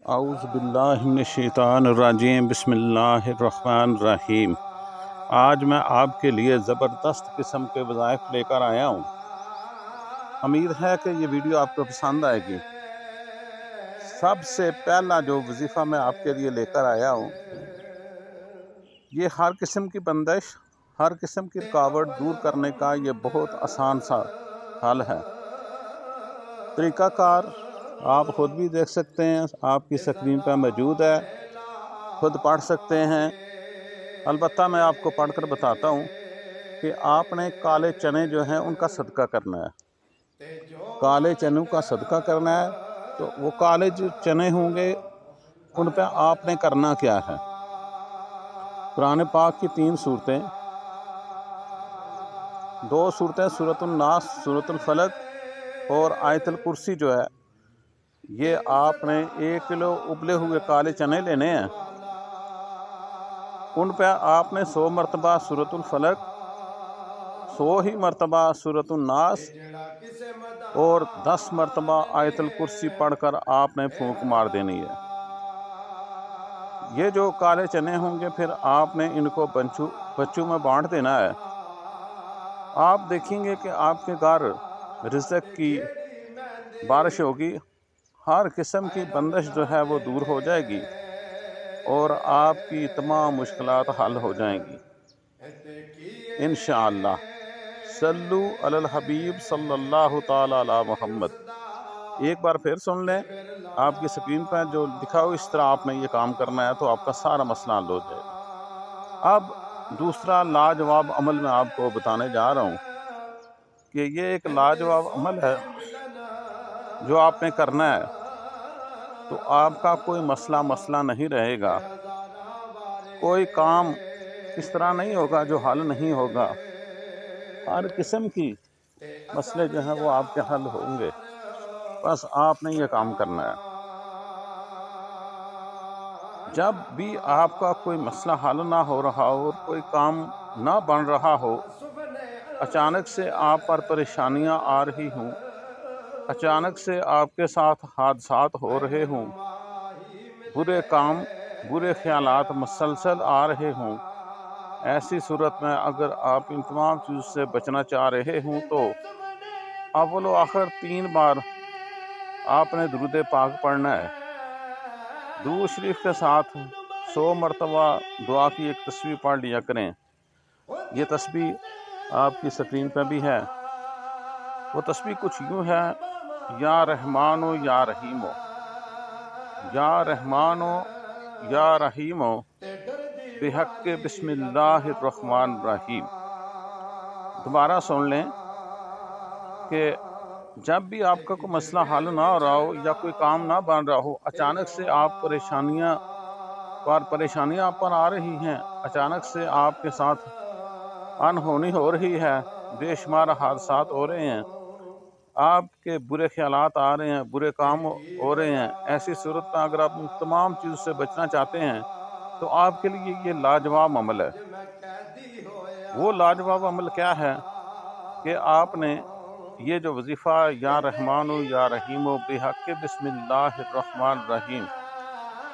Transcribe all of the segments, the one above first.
اعوذ باللہ من الشیطان الرجیم بسم اللہ الرحمن الرحیم۔ آج میں آپ کے لیے زبردست قسم کے وظائف لے کر آیا ہوں۔ امید ہے کہ یہ ویڈیو آپ کو پسند آئے گی۔ سب سے پہلا جو وظیفہ میں آپ کے لیے لے کر آیا ہوں، یہ ہر قسم کی بندش، ہر قسم کی رکاوٹ دور کرنے کا یہ بہت آسان سا حل ہے۔ طریقہ کار آپ خود بھی دیکھ سکتے ہیں، آپ کی اسکرین پہ موجود ہے، خود پڑھ سکتے ہیں۔ البتہ میں آپ کو پڑھ کر بتاتا ہوں کہ آپ نے کالے چنے جو ہیں ان کا صدقہ کرنا ہے۔ کالے چنوں کا صدقہ کرنا ہے، تو وہ کالے جو چنے ہوں گے ان پہ آپ نے کرنا کیا ہے؟ قرآن پاک کی 3 صورتیں، 2 صورتیں سورۃ الناس، سورۃ الفلق اور آیت الکرسی جو ہے، یہ آپ نے 1 کلو ابلے ہوئے کالے چنے لینے ہیں۔ ان پہ آپ نے 100 مرتبہ سورۃ الفلق، 100 ہی مرتبہ سورۃ الناس اور 10 مرتبہ آیت الکرسی پڑھ کر آپ نے پھونک مار دینی ہے۔ یہ جو کالے چنے ہوں گے پھر آپ نے ان کو بچوں میں بانٹ دینا ہے۔ آپ دیکھیں گے کہ آپ کے گھر رزق کی بارش ہوگی، ہر قسم کی بندش جو ہے وہ دور ہو جائے گی اور آپ کی تمام مشکلات حل ہو جائیں گی انشاءاللہ۔ صلو علی الحبیب صلی اللہ تعالی علی محمد۔ ایک بار پھر سن لیں، آپ کی سکرین پہ جو لکھا ہو اس طرح آپ نے یہ کام کرنا ہے تو آپ کا سارا مسئلہ حل ہو جائے گا۔ اب دوسرا لاجواب عمل میں آپ کو بتانے جا رہا ہوں کہ یہ ایک لاجواب عمل ہے جو آپ نے کرنا ہے، تو آپ کا کوئی مسئلہ نہیں رہے گا، کوئی کام اس طرح نہیں ہوگا جو حل نہیں ہوگا، ہر قسم کی مسئلے جو ہیں وہ آپ کے حل ہوں گے۔ بس آپ نے یہ کام کرنا ہے۔ جب بھی آپ کا کوئی مسئلہ حل نہ ہو رہا ہو اور کوئی کام نہ بن رہا ہو، اچانک سے آپ پر پریشانیاں آ رہی ہوں، اچانک سے آپ کے ساتھ حادثات ہو رہے ہوں، برے کام، برے خیالات مسلسل آ رہے ہوں، ایسی صورت میں اگر آپ ان تمام چیزوں سے بچنا چاہ رہے ہوں تو اول و آخر 3 بار آپ نے درود پاک پڑھنا ہے۔ درود شریف کے ساتھ 100 مرتبہ دعا کی ایک تسبیح پڑھ لیا کریں۔ یہ تسبیح آپ کی سکرین پہ بھی ہے۔ وہ تسبیح کچھ یوں ہے: یا رحمانو یا رحیمو، یا رحمانو یا رحیمو بحق بسم اللہ الرحمن الرحیم۔ دوبارہ سن لیں کہ جب بھی آپ کا کوئی مسئلہ حل نہ ہو رہا ہو یا کوئی کام نہ بن رہا ہو، اچانک سے آپ پریشانیاں آپ پر آ رہی ہیں، اچانک سے آپ کے ساتھ انہونی ہو رہی ہے، بے شمار حادثات ہو رہے ہیں، آپ کے برے خیالات آ رہے ہیں، برے کام ہو رہے ہیں، ایسی صورت میں اگر آپ ان تمام چیزوں سے بچنا چاہتے ہیں تو آپ کے لیے یہ لاجواب عمل ہے۔ وہ لاجواب عمل کیا ہے کہ آپ نے یہ جو وظیفہ یا رحمانو یا رحیمو بحق بسم اللہ الرحمن الرحیم،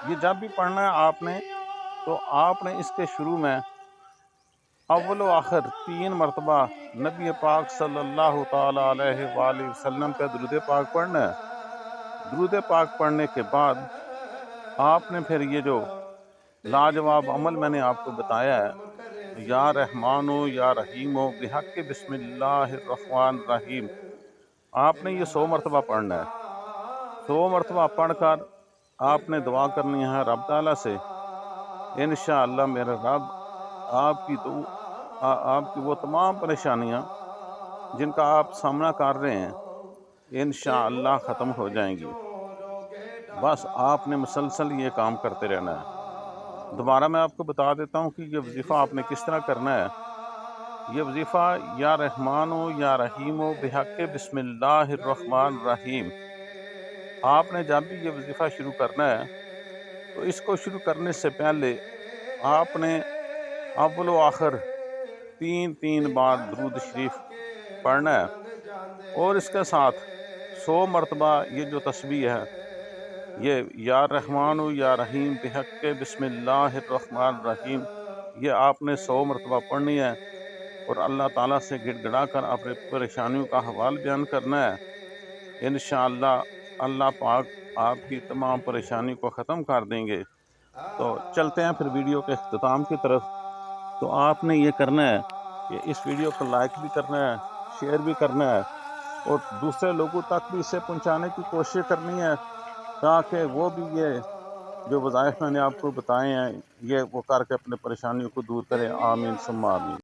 یہ جب بھی پڑھنا ہے آپ نے، تو آپ نے اس کے شروع میں اول و آخر 3 مرتبہ نبی پاک صلی اللہ تعالی علیہ وآلہ وسلم پہ درود پاک پڑھنا ہے۔ درود پاک پڑھنے کے بعد آپ نے پھر یہ جو لاجواب عمل میں نے آپ کو بتایا ہے، یا رحمانو یا رحیمو بحق بسم اللہ الرحمن الرحیم، آپ نے یہ 100 مرتبہ پڑھنا ہے۔ 100 مرتبہ پڑھ کر آپ نے دعا کرنی ہے رب تعالیٰ سے، انشاءاللہ میرے رب آپ کی وہ تمام پریشانیاں جن کا آپ سامنا کر رہے ہیں انشاءاللہ ختم ہو جائیں گی۔ بس آپ نے مسلسل یہ کام کرتے رہنا ہے۔ دوبارہ میں آپ کو بتا دیتا ہوں کہ یہ وظیفہ آپ نے کس طرح کرنا ہے۔ یہ وظیفہ یا رحمانو یا رحیمو بحق بسم اللہ الرحمن الرحیم، آپ نے جب بھی یہ وظیفہ شروع کرنا ہے تو اس کو شروع کرنے سے پہلے آپ نے اول و آخر 3 بار درود شریف پڑھنا ہے اور اس کے ساتھ 100 مرتبہ یہ جو تسبیح ہے یہ یا رحمان و یا رحیم بحق بسم اللہ الرحمن الرحیم یہ آپ نے 100 مرتبہ پڑھنی ہے، اور اللہ تعالیٰ سے گڑ گڑا کر اپنے پریشانیوں کا حوال بیان کرنا ہے۔ انشاءاللہ اللہ پاک آپ کی تمام پریشانی کو ختم کر دیں گے۔ تو چلتے ہیں پھر ویڈیو کے اختتام کی طرف۔ تو آپ نے یہ کرنا ہے کہ اس ویڈیو کو لائک بھی کرنا ہے، شیئر بھی کرنا ہے، اور دوسرے لوگوں تک بھی اسے پہنچانے کی کوشش کرنی ہے، تاکہ وہ بھی یہ جو وظائف میں نے آپ کو بتائے ہیں یہ وہ کر کے اپنے پریشانیوں کو دور کریں۔ آمین ثم آمین۔